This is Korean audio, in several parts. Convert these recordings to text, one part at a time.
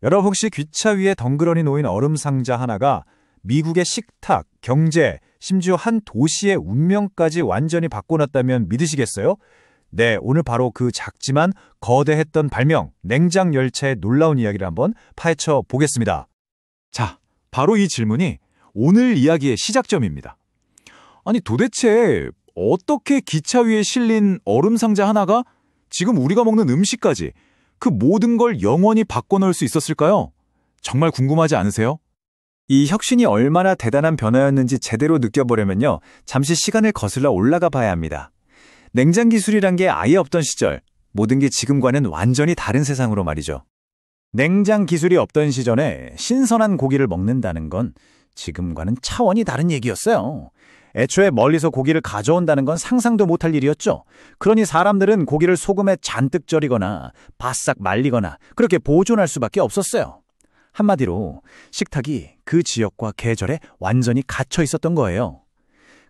여러분 혹시 기차 위에 덩그러니 놓인 얼음 상자 하나가 미국의 식탁, 경제, 심지어 한 도시의 운명까지 완전히 바꿔놨다면 믿으시겠어요? 네, 오늘 바로 그 작지만 거대했던 발명, 냉장 열차의 놀라운 이야기를 한번 파헤쳐 보겠습니다. 자, 바로 이 질문이 오늘 이야기의 시작점입니다. 아니 도대체 어떻게 기차 위에 실린 얼음 상자 하나가 지금 우리가 먹는 음식까지 그 모든 걸 영원히 바꿔놓을 수 있었을까요? 정말 궁금하지 않으세요? 이 혁신이 얼마나 대단한 변화였는지 제대로 느껴보려면요, 잠시 시간을 거슬러 올라가 봐야 합니다. 냉장 기술이란 게 아예 없던 시절, 모든 게 지금과는 완전히 다른 세상으로 말이죠. 냉장 기술이 없던 시절에 신선한 고기를 먹는다는 건 지금과는 차원이 다른 얘기였어요. 애초에 멀리서 고기를 가져온다는 건 상상도 못할 일이었죠. 그러니 사람들은 고기를 소금에 잔뜩 절이거나 바싹 말리거나 그렇게 보존할 수밖에 없었어요. 한마디로 식탁이 그 지역과 계절에 완전히 갇혀 있었던 거예요.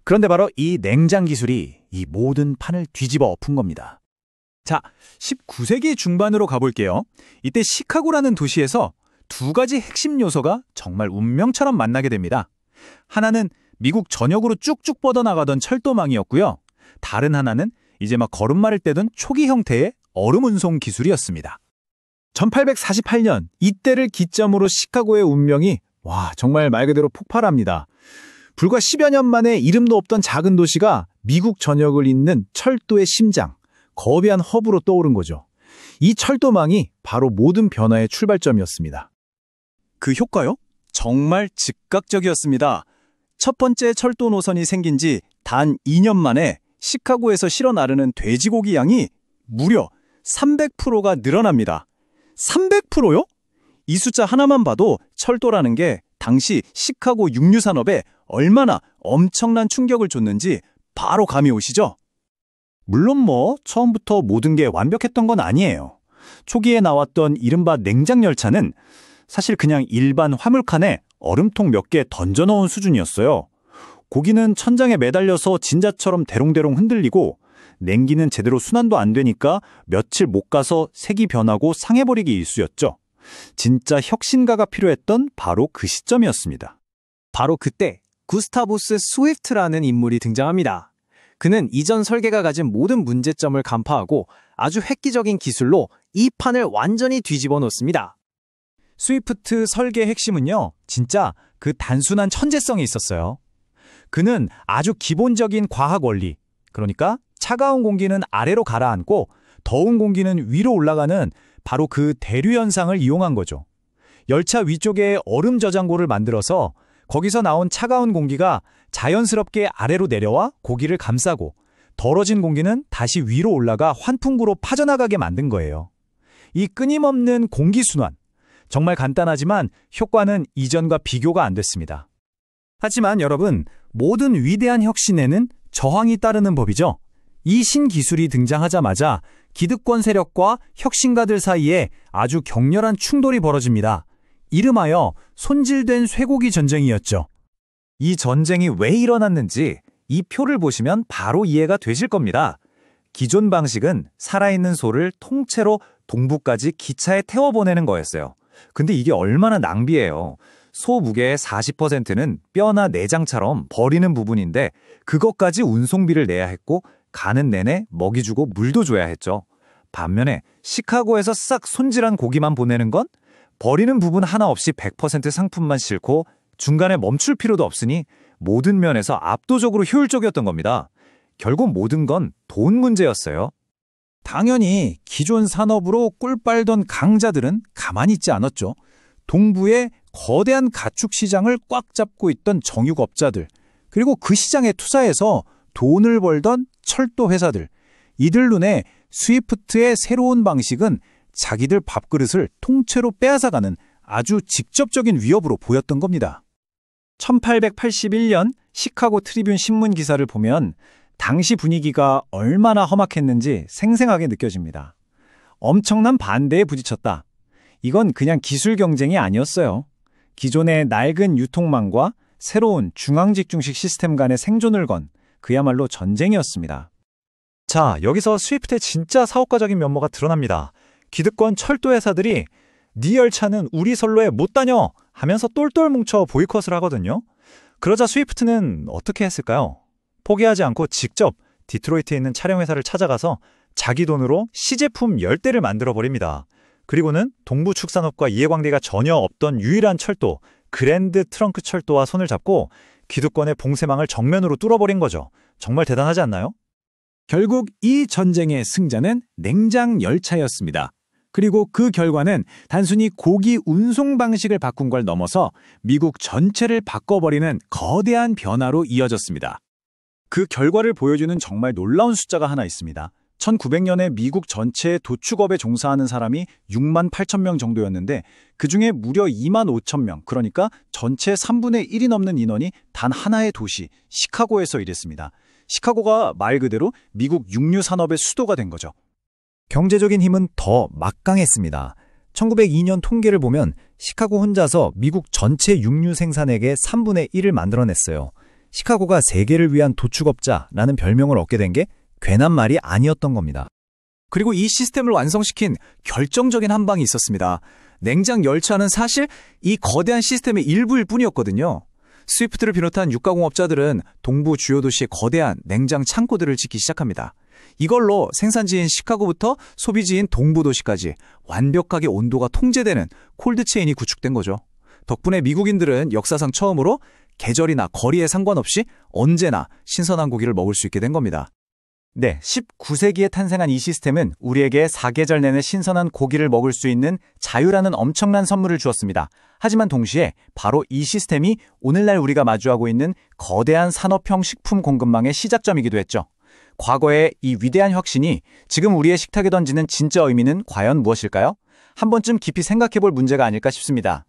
그런데 바로 이 냉장 기술이 이 모든 판을 뒤집어 엎은 겁니다. 자, 19세기 중반으로 가볼게요. 이때 시카고라는 도시에서 두 가지 핵심 요소가 정말 운명처럼 만나게 됩니다. 하나는 미국 전역으로 쭉쭉 뻗어나가던 철도망이었고요. 다른 하나는 이제 막 걸음마를 떼던 초기 형태의 얼음 운송 기술이었습니다. 1848년 이때를 기점으로 시카고의 운명이 정말 말 그대로 폭발합니다. 불과 10여 년 만에 이름도 없던 작은 도시가 미국 전역을 잇는 철도의 심장, 거대한 허브로 떠오른 거죠. 이 철도망이 바로 모든 변화의 출발점이었습니다. 그 효과요? 정말 즉각적이었습니다. 첫 번째 철도 노선이 생긴 지 단 2년 만에 시카고에서 실어 나르는 돼지고기 양이 무려 300%가 늘어납니다. 300%요? 이 숫자 하나만 봐도 철도라는 게 당시 시카고 육류 산업에 얼마나 엄청난 충격을 줬는지 바로 감이 오시죠? 물론 처음부터 모든 게 완벽했던 건 아니에요. 초기에 나왔던 이른바 냉장 열차는 사실 그냥 일반 화물칸에 얼음통 몇 개 던져넣은 수준이었어요. 고기는 천장에 매달려서 진자처럼 대롱대롱 흔들리고 냉기는 제대로 순환도 안 되니까 며칠 못 가서 색이 변하고 상해버리기 일쑤였죠. 진짜 혁신가가 필요했던 바로 그 시점이었습니다. 바로 그때 구스타부스 스위프트라는 인물이 등장합니다. 그는 이전 설계가 가진 모든 문제점을 간파하고 아주 획기적인 기술로 이 판을 완전히 뒤집어 놓습니다. 스위프트 설계의 핵심은요, 진짜 그 단순한 천재성이 있었어요. 그는 아주 기본적인 과학 원리, 그러니까 차가운 공기는 아래로 가라앉고 더운 공기는 위로 올라가는 바로 그 대류 현상을 이용한 거죠. 열차 위쪽에 얼음 저장고를 만들어서 거기서 나온 차가운 공기가 자연스럽게 아래로 내려와 고기를 감싸고 덜어진 공기는 다시 위로 올라가 환풍구로 파져나가게 만든 거예요. 이 끊임없는 공기순환, 정말 간단하지만 효과는 이전과 비교가 안 됐습니다. 하지만 여러분, 모든 위대한 혁신에는 저항이 따르는 법이죠. 이 신기술이 등장하자마자 기득권 세력과 혁신가들 사이에 아주 격렬한 충돌이 벌어집니다. 이름하여 손질된 쇠고기 전쟁이었죠. 이 전쟁이 왜 일어났는지 이 표를 보시면 바로 이해가 되실 겁니다. 기존 방식은 살아있는 소를 통째로 동부까지 기차에 태워보내는 거였어요. 근데 이게 얼마나 낭비예요. 소 무게의 40%는 뼈나 내장처럼 버리는 부분인데 그것까지 운송비를 내야 했고 가는 내내 먹이 주고 물도 줘야 했죠. 반면에 시카고에서 싹 손질한 고기만 보내는 건 버리는 부분 하나 없이 100% 상품만 싣고 중간에 멈출 필요도 없으니 모든 면에서 압도적으로 효율적이었던 겁니다. 결국 모든 건 돈 문제였어요. 당연히 기존 산업으로 꿀 빨던 강자들은 가만히 있지 않았죠. 동부의 거대한 가축 시장을 꽉 잡고 있던 정육업자들, 그리고 그 시장에 투자해서 돈을 벌던 철도 회사들, 이들 눈에 스위프트의 새로운 방식은 자기들 밥그릇을 통째로 빼앗아가는 아주 직접적인 위협으로 보였던 겁니다. 1881년 시카고 트리뷴 신문 기사를 보면 당시 분위기가 얼마나 험악했는지 생생하게 느껴집니다. 엄청난 반대에 부딪혔다. 이건 그냥 기술 경쟁이 아니었어요. 기존의 낡은 유통망과 새로운 중앙집중식 시스템 간의 생존을 건 그야말로 전쟁이었습니다. 자, 여기서 스위프트의 진짜 사업가적인 면모가 드러납니다. 기득권 철도 회사들이 네 열차는 우리 선로에 못 다녀 하면서 똘똘 뭉쳐 보이콧을 하거든요. 그러자 스위프트는 어떻게 했을까요? 포기하지 않고 직접 디트로이트에 있는 촬영회사를 찾아가서 자기 돈으로 시제품 10대를 만들어버립니다. 그리고는 동부 축산업과 이해관계가 전혀 없던 유일한 철도, 그랜드 트렁크 철도와 손을 잡고 기득권의 봉쇄망을 정면으로 뚫어버린 거죠. 정말 대단하지 않나요? 결국 이 전쟁의 승자는 냉장 열차였습니다. 그리고 그 결과는 단순히 고기 운송 방식을 바꾼 걸 넘어서 미국 전체를 바꿔버리는 거대한 변화로 이어졌습니다. 그 결과를 보여주는 정말 놀라운 숫자가 하나 있습니다. 1900년에 미국 전체의 도축업에 종사하는 사람이 6만 8천 명 정도였는데 그중에 무려 2만 5천 명, 그러니까 전체 3분의 1이 넘는 인원이 단 하나의 도시, 시카고에서 일했습니다. 시카고가 말 그대로 미국 육류 산업의 수도가 된 거죠. 경제적인 힘은 더 막강했습니다. 1902년 통계를 보면 시카고 혼자서 미국 전체 육류 생산액의 3분의 1을 만들어냈어요. 시카고가 세계를 위한 도축업자라는 별명을 얻게 된 게 괜한 말이 아니었던 겁니다. 그리고 이 시스템을 완성시킨 결정적인 한 방이 있었습니다. 냉장 열차는 사실 이 거대한 시스템의 일부일 뿐이었거든요. 스위프트를 비롯한 육가공업자들은 동부 주요 도시의 거대한 냉장 창고들을 짓기 시작합니다. 이걸로 생산지인 시카고부터 소비지인 동부 도시까지 완벽하게 온도가 통제되는 콜드체인이 구축된 거죠. 덕분에 미국인들은 역사상 처음으로 계절이나 거리에 상관없이 언제나 신선한 고기를 먹을 수 있게 된 겁니다. 네, 19세기에 탄생한 이 시스템은 우리에게 사계절 내내 신선한 고기를 먹을 수 있는 자유라는 엄청난 선물을 주었습니다. 하지만 동시에 바로 이 시스템이 오늘날 우리가 마주하고 있는 거대한 산업형 식품 공급망의 시작점이기도 했죠. 과거의 이 위대한 혁신이 지금 우리의 식탁에 던지는 진짜 의미는 과연 무엇일까요? 한 번쯤 깊이 생각해볼 문제가 아닐까 싶습니다.